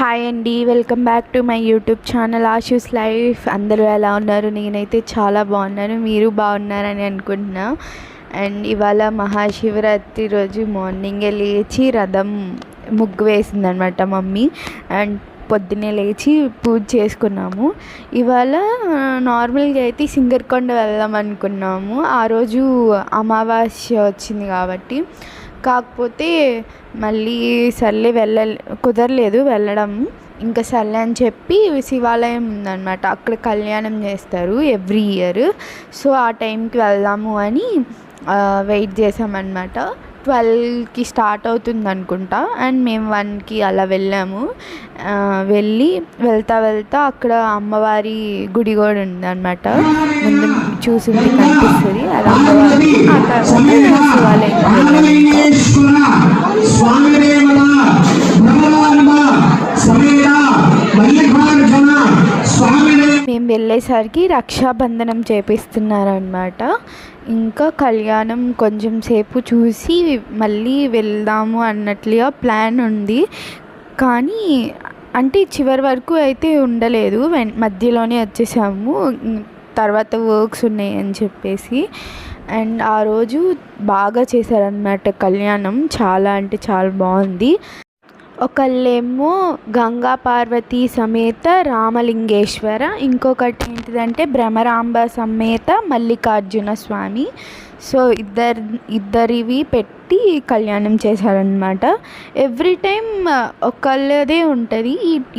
Hi అండి, welcome back to my YouTube channel Ashu's life. అందరూ ఎలా ఉన్నారు? నేనైతే చాలా బాగున్నాను, మీరు బాగున్నారని అనుకుంటున్నా. అండ్ ఇవాళ మహాశివరాత్రి రోజు మార్నింగే లేచి రథం ముగ్గు వేసిందనమాట మమ్మీ. అండ్ పొద్దున్నే లేచి పూజ చేసుకున్నాము. ఇవాళ నార్మల్గా అయితే సింగర్కొండ వెళ్దాం అనుకున్నాము. ఆ రోజు అమావాస్య వచ్చింది కాబట్టి. కాకపోతే మళ్ళీ సర్లే కుదరలేదు వెళ్ళడం. ఇంకా సర్లే అని చెప్పి శివాలయం ఉందన్నమాట, అక్కడ కళ్యాణం చేస్తారు ఎవ్రీ ఇయర్. సో ఆ టైంకి వెళ్దాము అని వెయిట్ చేసామన్నమాట. 12కి స్టార్ట్ అవుతుంది అనుకుంటా. అండ్ మేము 1కి అలా వెళ్ళాము. వెళ్తా అక్కడ అమ్మవారి గుడి కూడా ఉందన్నమాట. ముందు చూసింది కనిపిస్తుంది, అది అమ్మవారి. ఆ తర్వాత శివాలయం మేము వెళ్ళేసరికి రక్షాబంధనం చేపిస్తున్నారనమాట. ఇంకా కళ్యాణం కొంచెం సేపు చూసి మళ్ళీ వెళ్దాము అన్నట్లుగా ప్లాన్ ఉంది. కానీ అంటే చివరి వరకు అయితే ఉండలేదు, మధ్యలోనే వచ్చేసాము. తర్వాత వర్క్స్ ఉన్నాయి అని చెప్పేసి. అండ్ ఆ రోజు బాగా చేశారనమాట కళ్యాణం, చాలా అంటే చాలా బాగుంది. ఒకళ్ళేమో గంగా పార్వతీ సమేత రామలింగేశ్వర, ఇంకొకటి ఏంటిదంటే భ్రమరాంబ సమేత మల్లికార్జున స్వామి. సో ఇద్దరివి పెట్టి కళ్యాణం చేశారనమాట. ఎవ్రీ టైం ఒకళ్ళదే ఉంటుంది,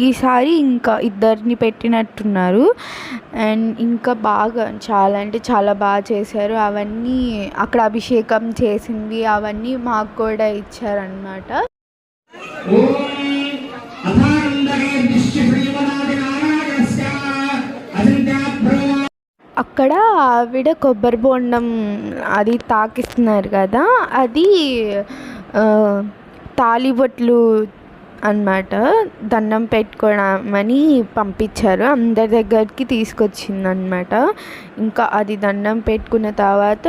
ఈసారి ఇంకా ఇద్దరిని పెట్టినట్టున్నారు. అండ్ ఇంకా బాగా చాలా అంటే చాలా బాగా చేశారు. అవన్నీ అక్కడ అభిషేకం చేసింది అవన్నీ మాకు కూడా ఇచ్చారనమాట. అక్కడ ఆవిడ కొబ్బరి బొండం అది తాకిస్తున్నారు కదా, అది తాళిబొట్లు అన్నమాట. దండం పెట్టుకోవడమని పంపించారు, అందరి దగ్గరికి తీసుకొచ్చిందనమాట. ఇంకా అది దండం పెట్టుకున్న తర్వాత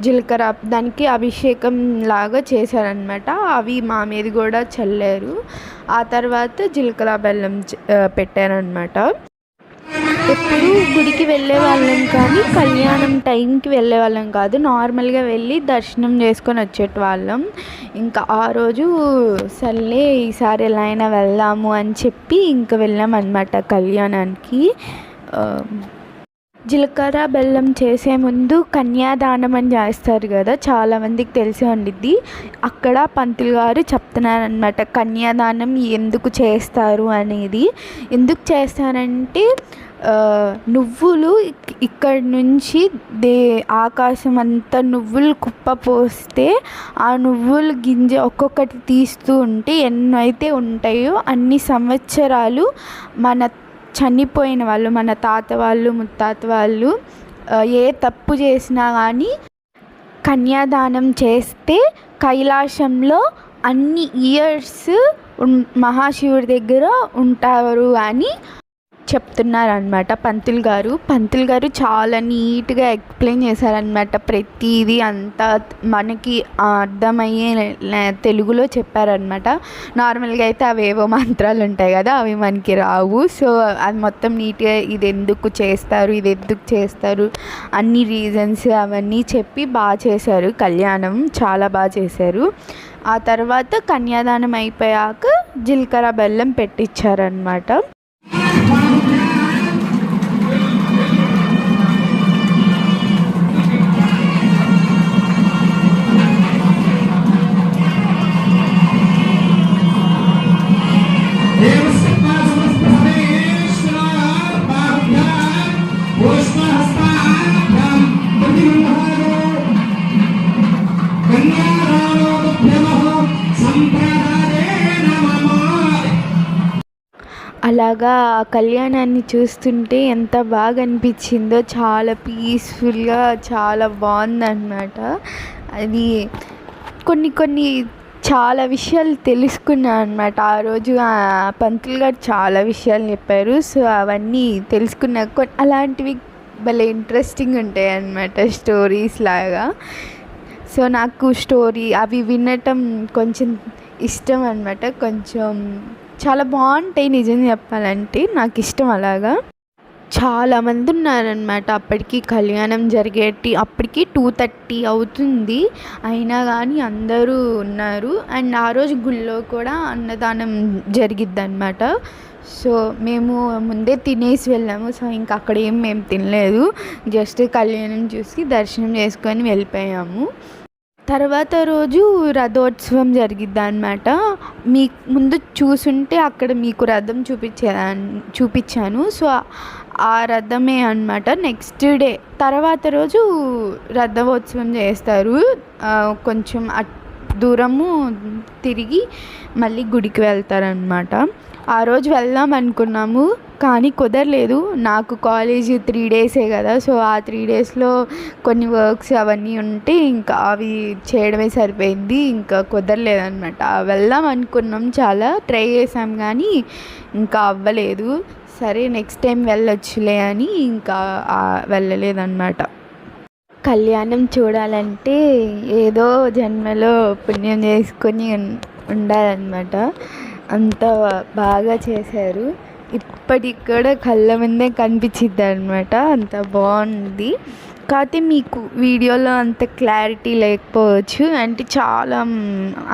జీలకర్ర దానికి అభిషేకం లాగా చేశారనమాట. అవి మా మీద కూడా చల్లారు. ఆ తర్వాత జీలకర్ర బెల్లం పెట్టారనమాట. ఎప్పుడు గుడికి వెళ్ళే వాళ్ళం కానీ కళ్యాణం టైంకి వెళ్ళే వాళ్ళం కాదు, నార్మల్గా వెళ్ళి దర్శనం చేసుకొని వచ్చేటవాళ్ళం. ఇంకా ఆ రోజు సర్లే ఈసారి ఎలా అయినా వెళ్దాము అని చెప్పి ఇంకా వెళ్ళామన్నమాట కళ్యాణానికి. జీలకర్ర బెల్లం చేసే ముందు కన్యాదానం అని చేస్తారు కదా, చాలామందికి తెలిసి ఉండిద్ది. అక్కడ పంతులు గారు చెప్తున్నారనమాట కన్యాదానం ఎందుకు చేస్తారు అనేది. ఎందుకు చేస్తారంటే నువ్వులు ఇక్కడి నుంచి ఆకాశం అంతా నువ్వులు కుప్ప పోస్తే ఆ నువ్వులు గింజ ఒక్కొక్కటి తీస్తూ ఉంటే ఎన్నైతే ఉంటాయో అన్ని సంవత్సరాలు మన చనిపోయిన వాళ్ళు, మన తాత వాళ్ళు ముత్తాత వాళ్ళు ఏ తప్పు చేసినా కానీ కన్యాదానం చేస్తే కైలాసంలో అన్ని ఇయర్స్ మహాశివుడి దగ్గర ఉంటారు అని చెప్తున్నారనమాట పంతులు గారు చాలా నీట్గా ఎక్స్ప్లెయిన్ చేశారనమాట. ప్రతిదీ అంతా మనకి అర్థమయ్యే తెలుగులో చెప్పారనమాట. నార్మల్గా అయితే అవేవో మంత్రాలు ఉంటాయి కదా, అవి మనకి రావు. సో అది మొత్తం నీట్గా ఇది ఎందుకు చేస్తారు అన్ని రీజన్స్ అవన్నీ చెప్పి బాగా చేశారు. కళ్యాణం చాలా బాగా చేశారు. ఆ తర్వాత కన్యాదానం అయిపోయాక జీలకర్ర బెల్లం పెట్టించారనమాట. అలాగా ఆ కళ్యాణాన్ని చూస్తుంటే ఎంత బాగా అనిపించిందో, చాలా పీస్ఫుల్గా చాలా బాగుందన్నమాట. అది కొన్ని చాలా విషయాలు తెలుసుకున్నాను అనమాట. ఆ రోజు పంతులు గారు చాలా విషయాలు చెప్పారు. సో అవన్నీ తెలుసుకున్నా. అలాంటివి భలే ఇంట్రెస్టింగ్ ఉంటాయి అన్నమాట, స్టోరీస్ లాగా. సో నాకు స్టోరీ అవి వినటం కొంచెం ఇష్టం అనమాట. కొంచెం చాలా బాగుంటాయి నిజం చెప్పాలంటే, నాకు ఇష్టం అలాగా. చాలామంది ఉన్నారనమాట. అప్పటికి కళ్యాణం అప్పటికి 2:30 అవుతుంది. అయినా కానీ అందరూ ఉన్నారు. అండ్ ఆ రోజు గుళ్ళో కూడా అన్నదానం జరిగిద్దనమాట. సో మేము ముందే తినేసి వెళ్ళాము. సో ఇంకా అక్కడ మేము తినలేదు, జస్ట్ కళ్యాణం చూసి దర్శనం చేసుకొని వెళ్ళిపోయాము. తర్వాత రోజు రథోత్సవం జరిగిద్ది అనమాట. మీకు ముందు చూసుంటే అక్కడ మీకు రథం చూపించాను. సో ఆ రథమే అనమాట. నెక్స్ట్ డే తర్వాత రోజు రథోత్సవం చేస్తారు. కొంచెం దూరము తిరిగి మళ్ళీ గుడికి వెళ్తారనమాట. ఆ రోజు వెళ్దాం అనుకున్నాము కానీ కుదరలేదు. నాకు కాలేజ్ 3 డేసే కదా. సో ఆ 3 డేస్లో కొన్ని వర్క్స్ అవన్నీ ఉంటే ఇంకా అవి చేయడమే సరిపోయింది. ఇంకా కుదరలేదన్నమాట. వెళ్దాం అనుకున్నాం, చాలా ట్రై చేసాం కానీ ఇంకా అవ్వలేదు. సరే నెక్స్ట్ టైం వెళ్ళొచ్చులే అని ఇంకా వెళ్ళలేదన్నమాట. కళ్యాణం చూడాలంటే ఏదో జన్మలో పుణ్యం చేసుకొని ఉండాలన్నమాట. అంత బాగా చేశారు. ఇప్పటికి కూడా కళ్ళ ముందే కనిపించిద్ది అనమాట. అంత బాగుంది. కాకపోతే మీకు వీడియోలో అంత క్లారిటీ లేకపోవచ్చు, అంటే చాలా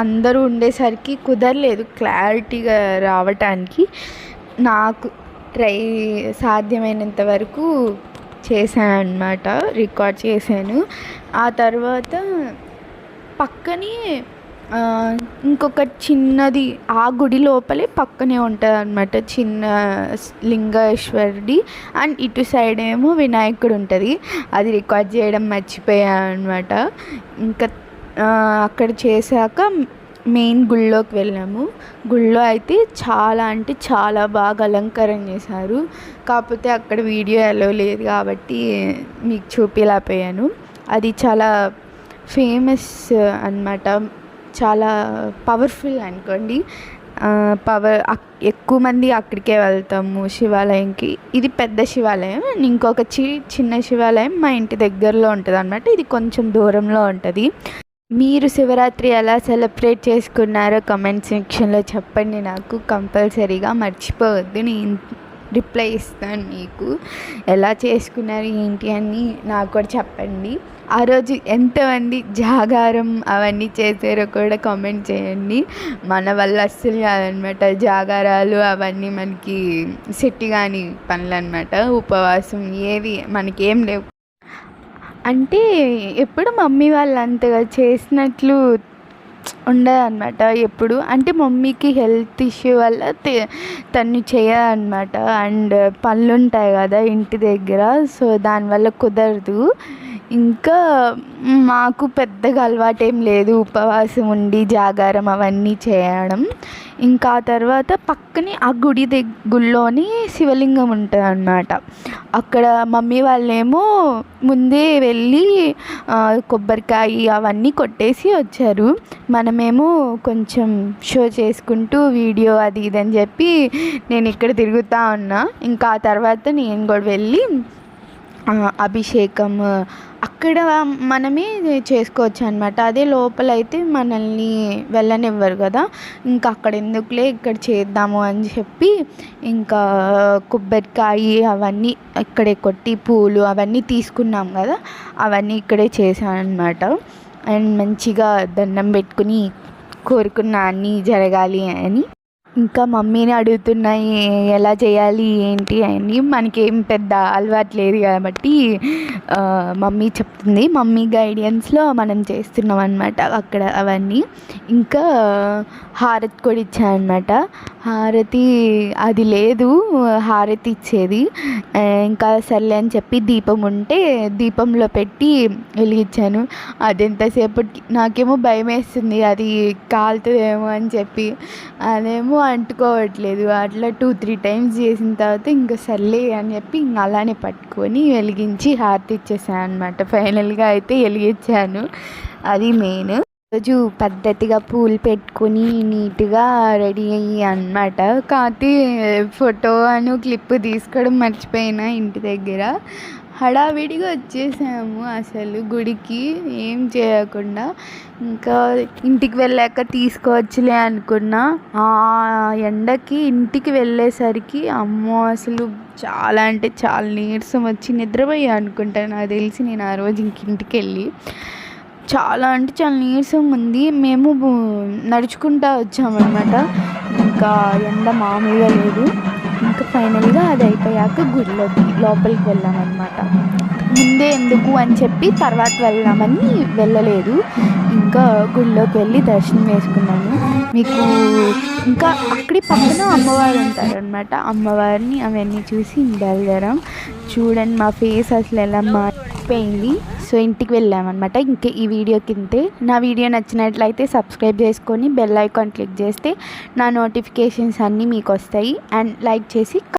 అందరూ ఉండేసరికి కుదరలేదు క్లారిటీగా రావటానికి. నాకు సాధ్యమైనంత వరకు చేశాను అనమాట, రికార్డ్ చేశాను. ఆ తర్వాత పక్కనే ఇంకొక చిన్నది, ఆ గుడి లోపలే పక్కనే ఉంటుంది అనమాట, చిన్న లింగేశ్వరుడి. అండ్ ఇటు సైడ్ ఏమో వినాయకుడు ఉంటుంది. అది రికార్డ్ చేయడం మర్చిపోయాను అనమాట. ఇంకా అక్కడ చేశాక మెయిన్ గుళ్ళోకి వెళ్ళాము. గుళ్ళో అయితే చాలా అంటే చాలా బాగా అలంకరణ చేశారు. కాకపోతే అక్కడ వీడియో అలో లేదు కాబట్టి మీకు చూపించలేకపోయాను. అది చాలా ఫేమస్ అన్నమాట, చాలా పవర్ఫుల్ అనుకోండి. ఎక్కువ మంది అక్కడికే వెళ్తాము శివాలయంకి. ఇది పెద్ద శివాలయం. ఇంకొక చిన్న శివాలయం మా ఇంటి దగ్గరలో ఉంటుంది అన్నమాట. ఇది కొంచెం దూరంలో ఉంటుంది. మీరు శివరాత్రి ఎలా సెలబ్రేట్ చేసుకున్నారో కమెంట్ సెక్షన్లో చెప్పండి నాకు కంపల్సరీగా. మర్చిపోవద్దు, నేను రిప్లై ఇస్తాను మీకు. ఎలా చేసుకున్నారు ఏంటి అని నాకు కూడా చెప్పండి. ఆ రోజు ఎంతమంది జాగారం అవన్నీ చేశారో కూడా కామెంట్ చేయండి. మన వల్ల అస్సలు కాదనమాట జాగారాలు అవన్నీ, మనకి సెట్ కాని పనులు అనమాట. ఉపవాసం ఏవి మనకేం లేవు. అంటే ఎప్పుడు మమ్మీ వాళ్ళు అంతగా చేసినట్లు ఉండదన్నమాట ఎప్పుడు. అంటే మమ్మీకి హెల్త్ ఇష్యూ వల్ల తను చేయదన్నమాట. అండ్ పనులు ఉంటాయి కదా ఇంటి దగ్గర, సో దానివల్ల కుదరదు. ఇంకా మాకు పెద్దగా అలవాటేం లేదు ఉపవాసం ఉండి జాగారం అవన్నీ చేయడం. ఇంకా ఆ తర్వాత పక్కనే ఆ గుడిలోని శివలింగం ఉంటుంది అన్నమాట. అక్కడ మమ్మీ వాళ్ళేమో ముందే వెళ్ళి కొబ్బరికాయ అవన్నీ కొట్టేసి వచ్చారు. మనమేమో కొంచెం షో చేసుకుంటూ వీడియో అది ఇది అని చెప్పి నేను ఇక్కడ తిరుగుతూ ఉన్నా. ఇంకా ఆ తర్వాత నేను కూడా వెళ్ళి అభిషేకం అక్కడ మనమే చేసుకోవచ్చు అనమాట. అదే లోపలైతే మనల్ని వెళ్ళనివ్వరు కదా. ఇంకా అక్కడ ఎందుకులే ఇక్కడ చేద్దాము అని చెప్పి ఇంకా కొబ్బరికాయ అవన్నీ ఇక్కడే కొట్టి పూలు అవన్నీ తీసుకున్నాం కదా, అవన్నీ ఇక్కడే చేశాను అనమాట. అండ్ మంచిగా దండం పెట్టుకుని కోరుకున్న అన్నీ జరగాలి అని. ఇంకా మమ్మీని అడుగుతున్నాయి ఎలా చేయాలి ఏంటి అని. మనకేం పెద్ద అలవాటు లేదు కాబట్టి మమ్మీ చెప్తుంది. మమ్మీ గైడెన్స్లో మనం చేస్తున్నాం అనమాట అక్కడ అవన్నీ. ఇంకా హారతి కూడా ఇచ్చానమాట. హారతి అది లేదు, హారతి ఇచ్చేది. ఇంకా సర్లే అని చెప్పి దీపం ఉంటే దీపంలో పెట్టి వెలిగించాను. అది ఎంతసేపటికి నాకేమో భయం వేస్తుంది, అది కాలుతుందేమో అని చెప్పి. అదేమో అంటుకోవట్లేదు. అట్లా 2-3 టైమ్స్ చేసిన తర్వాత ఇంకా సర్లే అని చెప్పి ఇంకా అలానే పట్టుకొని వెలిగించి హారతి ఇచ్చేసాను అనమాట. ఫైనల్గా అయితే వెలిగించాను. అది మెయిన్. రోజు పద్ధతిగా పూలు పెట్టుకొని నీట్గా రెడీ అయ్యి అన్నమాట. కాకపోతే ఫోటో క్లిప్ తీసుకోవడం మర్చిపోయినా ఇంటి దగ్గర. హడావిడిగా వచ్చేసాము అసలు గుడికి ఏం చేయకుండా. ఇంకా ఇంటికి వెళ్ళాక తీసుకోవచ్చులే అనుకున్నా. ఆ ఎండకి ఇంటికి వెళ్ళేసరికి అమ్మో అసలు చాలా అంటే చాలా నీరసం వచ్చి నిద్రపోయా అనుకుంటా నాకు తెలిసి నేను ఆ రోజు ఇంటికి వెళ్ళి. చాలా అంటే చాలా నీరసంగా ఉంది. మేము నడుచుకుంటూ వచ్చామన్నమాట. ఇంకా ఎండ మామూలుగా లేదు. ఇంకా ఫైనల్గా అది అయిపోయాక లోపలికి వెళ్ళామన్నమాట. ముందే ఎందుకు అని చెప్పి తర్వాత వెళ్దామని వెళ్ళలేదు. ఇంకా గుడిలోకి వెళ్ళి దర్శనం చేసుకున్నాను. మీకు ఇంకా అక్కడి పక్కన అమ్మవారు ఉంటారనమాట. అమ్మవారిని అవన్నీ చూసి బయలుదేరాం. చూడండి మా ఫేస్ అసలు ఎలా మారిపోయింది. సో ఇంటికి వెళ్ళామన్నమాట. ఇంకా ఈ వీడియో కిందే నా వీడియో నచ్చినట్లయితే సబ్స్క్రైబ్ చేసుకొని బెల్ ఐకాన్ క్లిక్ చేస్తే నా నోటిఫికేషన్స్ అన్నీ మీకు వస్తాయి. అండ్ లైక్ చేసి